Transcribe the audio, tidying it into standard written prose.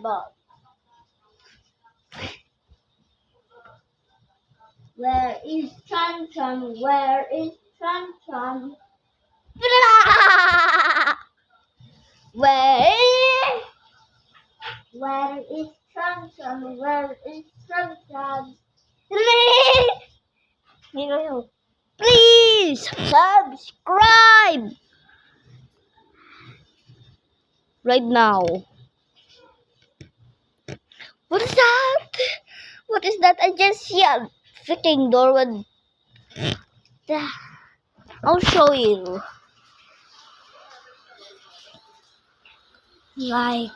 about? Where is Chan Chan? Where is Chan Chan? Where is Chan Chan? Where is Chan Chan? Please subscribe right now. What is that? What is that? I just see a freaking door with. I'll show you. Like.